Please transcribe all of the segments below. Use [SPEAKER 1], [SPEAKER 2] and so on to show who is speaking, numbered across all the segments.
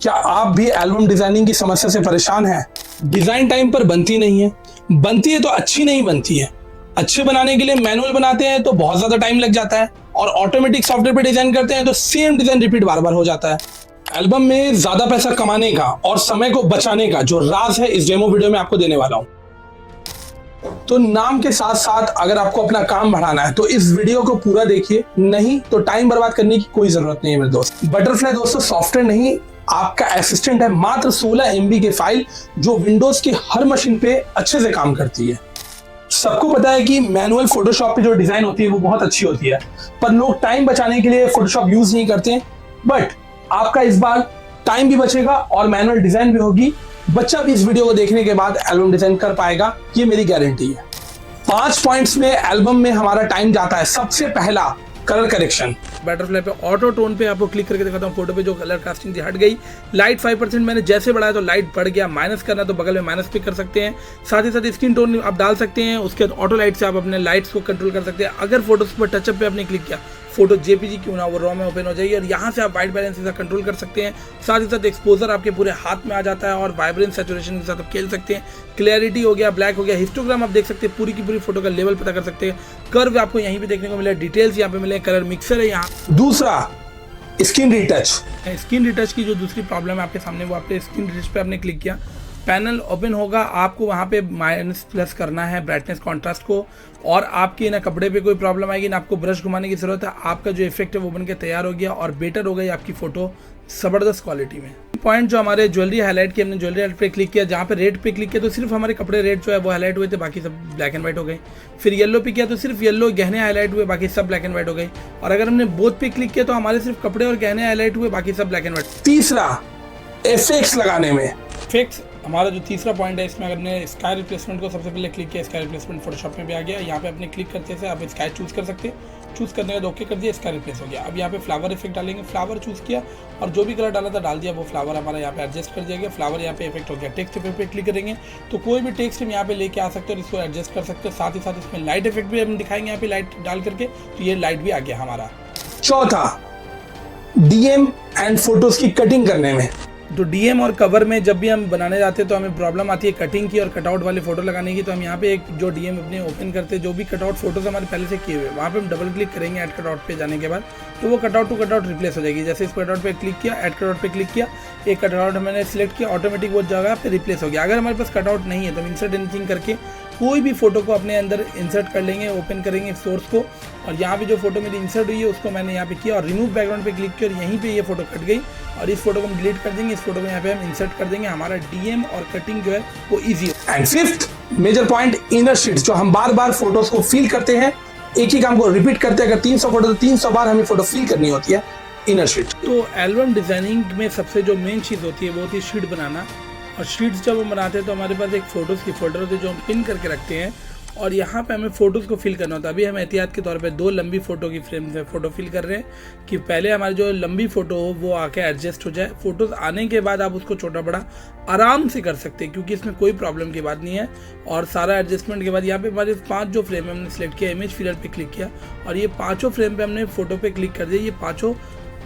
[SPEAKER 1] क्या आप भी एल्बम डिजाइनिंग की समस्या से परेशान हैं? डिजाइन टाइम पर बनती नहीं है, बनती है तो अच्छी नहीं बनती है। अच्छे बनाने के लिए मैनुअल बनाते हैं तो बहुत ज्यादा टाइम लग जाता है, और ऑटोमेटिक सॉफ्टवेयर पे डिजाइन करते हैं तो सेम डिजाइन रिपीट बार बार हो जाता है। एल्बम में ज्यादा पैसा कमाने का और समय को बचाने का जो राज है इस डेमो वीडियो में आपको देने वाला हूं। तो नाम के साथ साथ अगर आपको अपना काम बढ़ाना है तो इस वीडियो को पूरा देखिए, नहीं तो टाइम बर्बाद करने की कोई जरूरत नहीं है मेरे दोस्त। बटरफ्लाई दोस्तों सॉफ्टवेयर नहीं, आपका असिस्टेंट है। मात्र 16 MB की फाइल जो विंडोज की हर मशीन पे अच्छे से काम करती है। सबको पता है कि मैनुअल फोटोशॉप पे जो डिजाइन होती है वो बहुत अच्छी होती है, पर लोग टाइम बचाने के लिए फोटोशॉप यूज नहीं करते। बट आपका इस बार टाइम भी बचेगा और मैनुअल डिजाइन भी होगी। बच्चा भी इस वीडियो को देखने के बाद एल्बम डिजाइन कर पाएगा, ये मेरी गारंटी है। 5 पॉइंट्स में एल्बम में हमारा टाइम जाता है। सबसे पहला, कलर करेक्शन।
[SPEAKER 2] बटरफ्लाई पे ऑटो टोन पे आपको क्लिक करके दिखाता हूँ। फोटो पे जो कलर कास्टिंग थी हट गई। लाइट 5% मैंने जैसे बढ़ाया तो लाइट बढ़ गया। माइनस करना तो बगल में माइनस पे कर सकते हैं। साथ ही साथ स्किन टोन आप डाल सकते हैं। उसके बाद ऑटो लाइट से आप अपने लाइट्स को कंट्रोल कर सकते हैं। अगर फोटोज पर टचअप पे आपने क्लिक किया, फोटो जेपीजी क्यों ना वो रॉ में ओपन हो जाएगी, और यहाँ से आप वाइट बैलेंस के साथ कंट्रोल कर सकते हैं। साथ ही साथ एक्सपोजर आपके पूरे हाथ में आ जाता है और वाइब्रेंस सैचुरेशन के साथ आप खेल सकते हैं। क्लैरिटी हो गया, ब्लैक हो गया, हिस्टोग्राम आप देख सकते हैं, पूरी की पूरी फोटो का लेवल पता कर सकते हैं। कर्व आपको यहीं पे देखने को मिला, डिटेल्स यहाँ पे मिले, कलर मिक्सर है यहाँ।
[SPEAKER 1] दूसरा, स्क्रीन रिटच।
[SPEAKER 2] स्क्रीन रिटच की जो दूसरी प्रॉब्लम है आपके सामने, वो आपके स्क्रीन रिटच पे आपने क्लिक किया, पैनल ओपन होगा। आपको वहाँ पे माइनस प्लस करना है ब्राइटनेस कॉन्ट्रास्ट को, और आपके ना कपड़े पे कोई प्रॉब्लम आएगी ना आपको ब्रश घुमाने की जरूरत है। आपका जो इफेक्ट है वो बन के तैयार हो गया और बेटर हो गई आपकी फोटो जबरदस्त क्वालिटी में। पॉइंट जो हमारे ज्वेलरी हाईलाइट की, हमने ज्वेलरी हाईलाइट पे क्लिक किया, जहाँ पे रेड पे क्लिक किया तो सिर्फ हमारे कपड़े रेड जो है वो हाईलाइट हुए थे, बाकी सब ब्लैक एंड व्हाइट हो गए। फिर येलो पे किया तो सिर्फ येलो गहने हाईलाइट हुए, बाकी सब ब्लैक एंड व्हाइट हो गए। और अगर हमने बोथ पे क्लिक किया तो हमारे सिर्फ कपड़े और गहने हाईलाइट हुए, बाकी सब ब्लैक एंड व्हाइट।
[SPEAKER 1] तीसरा, इफेक्ट्स लगाने में।
[SPEAKER 2] इफेक्ट्स हमारा जो तीसरा पॉइंट है, इसमें अगर हमने स्काई रिप्लेसमेंट को सबसे पहले क्लिक किया, स्काई रिप्लेसमेंट फोटोशॉप में भी आ गया। यहाँ पे अपने क्लिक करते से आप स्काई चूज कर सकते हैं। चूज करने के बाद ओके कर दिया, स्काई रिप्लेस हो गया। अब यहाँ पे फ्लावर इफेक्ट डालेंगे, फ्लावर चूज किया और जो भी कलर डाला था डाल दिया, वो फ्लावर हमारा यहाँ पे एडजस्ट कर दिया गया। फ्लावर यहाँ पे इफेक्ट हो गया। टेक्स्ट इफेक्ट पे क्लिक करेंगे तो कोई भी टेक्स्ट हम यहाँ पे लेके आ सकते हैं और इसको एडजस्ट कर सकते हैं। साथ ही साथ इसमें लाइट इफेक्ट भी हम दिखाएंगे यहाँ पे लाइट डाल करके, तो ये लाइट भी आ गया हमारा।
[SPEAKER 1] चौथा, डीएम एंड फोटोज की कटिंग करने में।
[SPEAKER 2] तो डीएम और कवर में जब भी हम बनाने जाते हैं तो हमें प्रॉब्लम आती है कटिंग की और कटआउट वाली फोटो लगाने की। तो हम यहाँ पे एक जो डीएम अपने ओपन करते हैं, जो भी कटआउट फोटोज हमारे पहले से किए हुए, वहाँ पे हम डबल क्लिक करेंगे ऐड कटआउट पे जाने के बाद, तो वो कटआउट टू कटआउट रिप्लेस हो जाएगी। जैसे इस कटआउट पे क्लिक किया, ऐड कटआउट पे क्लिक किया, एक कटआउट मैंने सिलेक्ट किया, ऑटोमेटिक वो जगह पे रिप्लेस हो गया। अगर हमारे पास कटआउट नहीं है तो हम इंसर्ट एनीथिंग करके कोई भी फोटो को अपने अंदर इंसर्ट कर लेंगे, ओपन करेंगे सोर्स को, और यहाँ पे जो फोटो मेरी इंसर्ट हुई है उसको मैंने यहाँ पे किया और रिमूव बैकग्राउंड पे क्लिक किया और यहीं पे ये फोटो कट गई। और इस फोटो को हम डिलीट कर देंगे, इस फोटो को यहाँ पे हम इंसर्ट कर देंगे। हमारा डीएम और कटिंग जो है वो ईजी है।
[SPEAKER 1] And fifth major point, inner sheets. जो हम बार बार फोटोज को फील करते हैं, एक ही काम को रिपीट करते हैं। अगर 300 फोटो तो 300 बार हमें फोटो फील करनी होती है, इनर शीट।
[SPEAKER 2] तो एल्बम डिजाइनिंग में सबसे जो मेन चीज़ होती है वो होती है शीट बनाना। और शीट्स जब हम बनाते हैं तो हमारे पास एक फोटोज़ की फोल्डर होती है जो हम पिन करके रखते हैं, और यहाँ पे हमें फ़ोटोज़ को फिल करना होता है। अभी हम एहतियात के तौर पे 2 लंबी फ़ोटो की फ्रेम से फ़ोटो फिल कर रहे हैं कि पहले हमारी जो लंबी फ़ोटो हो वो आके एडजस्ट हो जाए। फ़ोटोज़ आने के बाद आप उसको छोटा बड़ा आराम से कर सकते हैं, क्योंकि इसमें कोई प्रॉब्लम की बात नहीं है। और सारा एडजस्टमेंट के बाद यहाँ पे हमारे 5 जो फ्रेम है हमने सेलेक्ट किया, इमेज फिलर पे क्लिक किया और ये 5 फ्रेम पे हमने फ़ोटो पे क्लिक कर दिया। ये 5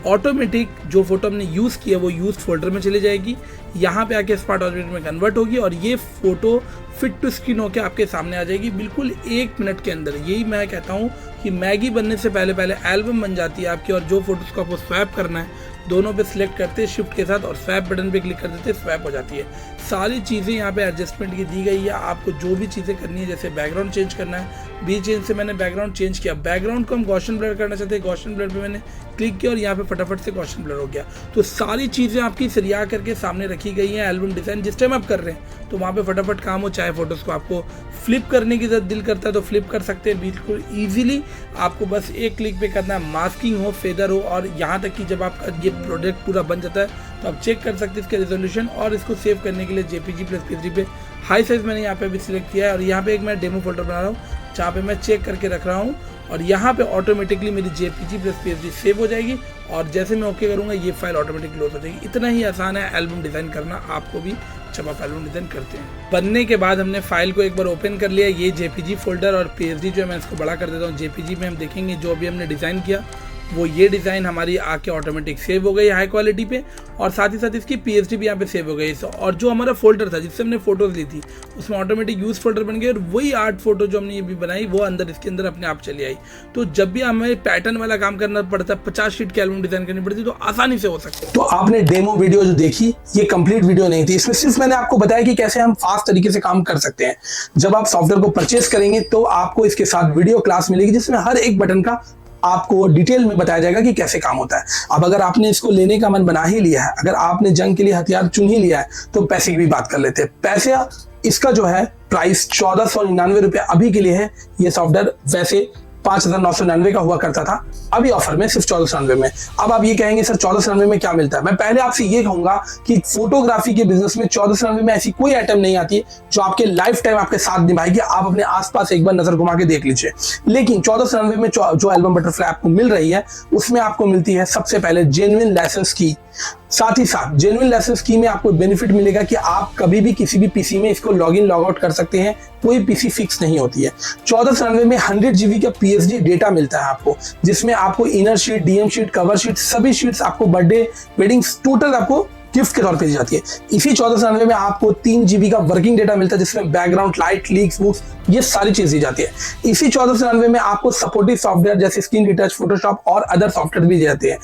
[SPEAKER 2] ऑटोमेटिक जो फोटो हमने यूज़ किया वो यूज फोल्डर में चली जाएगी। यहाँ पे आके स्मार्ट ऑब्जेक्ट में कन्वर्ट होगी और ये फोटो फिट टू स्क्रीन होकर आपके सामने आ जाएगी बिल्कुल 1 मिनट के अंदर। यही मैं कहता हूँ कि मैगी बनने से पहले पहले एल्बम बन जाती है आपकी। और जो फोटोज़ को आपको स्वैप करना है दोनों पे सिलेक्ट करते हैं शिफ्ट के साथ और स्वैप बटन पे क्लिक कर देते हैं, स्वैप हो जाती है। सारी चीज़ें यहाँ पे एडजस्टमेंट की दी गई है। आपको जो भी चीज़ें करनी है, जैसे बैकग्राउंड चेंज करना है, बी चेंज से मैंने बैकग्राउंड चेंज किया। बैकग्राउंड को हम गॉसियन ब्लर करना चाहते हैं, गॉसियन ब्लर पे मैंने क्लिक किया और यहाँ पे फटाफट से गॉसियन ब्लर हो गया। तो सारी चीज़ें आपकी सरिया करके सामने रखी गई हैं। एल्बम डिज़ाइन जिस टाइम आप कर रहे हैं तो वहाँ पे फटाफट काम हो। चाहे फोटोज़ को आपको फ्लिप करने की दिल करता है तो फ्लिप कर सकते हैं बिल्कुल ईजिली। आपको बस एक क्लिक पे करना है, मास्किंग हो, फेदर हो, और यहाँ तक कि जब आपका ये प्रोडक्ट पूरा बन जाता है तो आप चेक कर सकते हैं इसके रेजोल्यूशन। और इसको सेव करने के लिए JPG+P3 पे हाई साइज़ मैंने यहाँ पे भी सिलेक्ट किया है। और यहाँ पे एक मैं डेमो फोल्डर बना रहा हूँ जहाँ पे मैं चेक करके रख रहा हूँ, और यहाँ पे ऑटोमेटिकली मेरी JPG+PSD सेव हो जाएगी। और जैसे मैं ओके करूँगा ये फाइल ऑटोमेटिक क्लोज हो जाएगी। इतना ही आसान है एल्बम डिज़ाइन करना, आपको भी जब आप एल्बम डिज़ाइन करते हैं। बनने के बाद हमने फाइल को एक बार ओपन कर लिया, ये JPG फोल्डर और PSD जो है मैं इसको बड़ा कर देता हूँ। JPG में हम देखेंगे जो अभी हमने डिज़ाइन किया वो ये डिज़ाइन हमारी आके ऑटोमेटिक सेव हो गई हाई क्वालिटी पे, और साथ ही साथ इसकी PSD भी यहाँ पे सेव हो गई। और जो हमारा फोल्डर था जिससे हमने फोटोज ली थी उसमें ऑटोमेटिक यूज फोल्डर बन गया, और वही आर्ट फोटो जो हमने ये भी बनाई वो अंदर इसके अंदर अपने आप चली आई। तो जब भी हमें पैटर्न वाला काम करना पड़ता है, 50 शीट की एल्बम डिजाइन करनी पड़ती है, तो आसानी से हो सकता है।
[SPEAKER 1] तो आपने डेमो वीडियो जो देखी ये कंप्लीट वीडियो नहीं थी, इसमें सिर्फ मैंने आपको बताया कि कैसे हम फास्ट तरीके से काम कर सकते हैं। जब आप सॉफ्टवेयर को परचेस करेंगे तो आपको इसके साथ वीडियो क्लास मिलेगी जिसमें हर एक बटन का आपको डिटेल में बताया जाएगा कि कैसे काम होता है। अब अगर आपने इसको लेने का मन बना ही लिया है, अगर आपने जंग के लिए हथियार चुन ही लिया है, तो पैसे की भी बात कर लेते हैं। पैसे इसका जो है प्राइस 1499 रुपये अभी के लिए है। ये सॉफ्टवेयर वैसे 5999 का हुआ करता था, अभी ऑफर में सिर्फ 1499 में। अब आप ये कहेंगे सर 1499 में क्या मिलता है? मैं पहले आपसे ये कहूंगा कि फोटोग्राफी के बिजनेस में 1499 में ऐसी कोई आइटम नहीं आती है जो आपके लाइफ टाइम आपके साथ निभाएगी। आप अपने आसपास एक बार नजर घुमा के देख लीजिए। लेकिन 1499 में जो एल्बम बटरफ्लाई आपको मिल रही है उसमें आपको मिलती है सबसे पहले जेन्युइन लाइसेंस की। साथ ही साथ जेन्युइन लाइसेंस की में आपको बेनिफिट मिलेगा कि आप कभी भी किसी भी पीसी में इसको लॉग इन लॉग आउट कर सकते हैं, कोई पीसी फिक्स नहीं होती है। 1499 में 100 GB का PSD डेटा मिलता है आपको, जिसमें आपको inner sheet, DM sheet, cover sheet, सभी शीट्स आपको बर्थडे, वेडिंग्स टोटल आपको गिफ्ट के तौर पे दी जाती है। इसी 1499 में आपको 3 GB का वर्किंग डेटा मिलता है जिसमें बैकग्राउंड, लाइट, लीक्स, बुक्स, ये सारी चीज दी जाती है। इसी 1499 में आपको सपोर्टिव सॉफ्टवेयर जैसे स्क्रीन रिटच, फोटोशॉप और अदर सॉफ्टवेयर भी जाते हैं।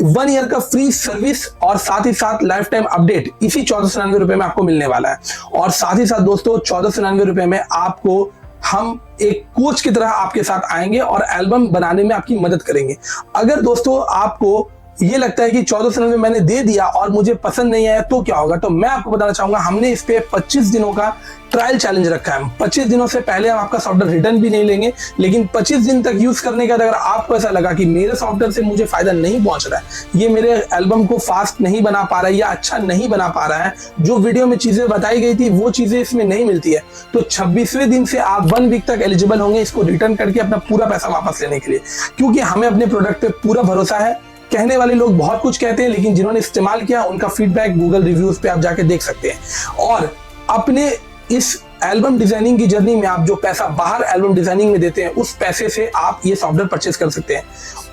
[SPEAKER 1] 1 ईयर का फ्री सर्विस और साथ ही साथ लाइफ टाइम अपडेट इसी 1499 रुपए में आपको मिलने वाला है। और साथ ही साथ दोस्तों 1499 रुपए में आपको हम एक कोच की तरह आपके साथ आएंगे और एल्बम बनाने में आपकी मदद करेंगे। अगर दोस्तों आपको ये लगता है कि 1499 में मैंने दे दिया और मुझे पसंद नहीं आया तो क्या होगा, तो मैं आपको बताना चाहूंगा हमने इस पे 25 दिनों का ट्रायल चैलेंज रखा है। 25 दिनों से पहले हम आपका सॉफ्टवेयर रिटर्न भी नहीं लेंगे, लेकिन 25 दिन तक यूज करने के बाद अगर आपको ऐसा लगा कि मेरे सॉफ्टवेयर से मुझे फायदा नहीं पहुंच रहा है, ये मेरे एल्बम को फास्ट नहीं बना पा रहा है या अच्छा नहीं बना पा रहा है, जो वीडियो में चीजें बताई गई थी वो चीजें इसमें नहीं मिलती है, तो 26वें दिन से आप 1 वीक तक एलिजिबल होंगे इसको रिटर्न करके अपना पूरा पैसा वापस लेने के लिए। क्योंकि हमें अपने प्रोडक्ट पे पूरा भरोसा है। कहने वाले लोग बहुत कुछ कहते हैं, लेकिन जिन्होंने इस्तेमाल किया उनका फीडबैक गूगल रिव्यूज पे आप जाके देख सकते हैं। और अपने इस एल्बम डिजाइनिंग की जर्नी में आप जो पैसा बाहर एल्बम डिजाइनिंग में देते हैं उस पैसे से आप ये सॉफ्टवेयर परचेस कर सकते हैं।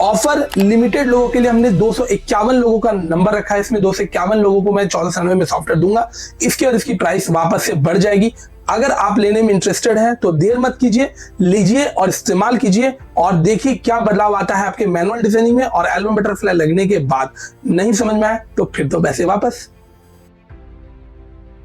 [SPEAKER 1] ऑफर लिमिटेड लोगों के लिए हमने 251 लोगों का नंबर रखा है। इसमें 251 लोगों को मैं 1499 में सॉफ्टवेयर दूंगा। इसके बाद इसकी प्राइस वापस से बढ़ जाएगी। अगर आप लेने में इंटरेस्टेड हैं तो देर मत कीजिए, लीजिए और इस्तेमाल कीजिए और देखिए क्या बदलाव आता है आपके मैनुअल डिजाइनिंग में। और एल्बम बटरफ्लाई लगने के बाद नहीं समझ में आए तो फिर तो पैसे वापस।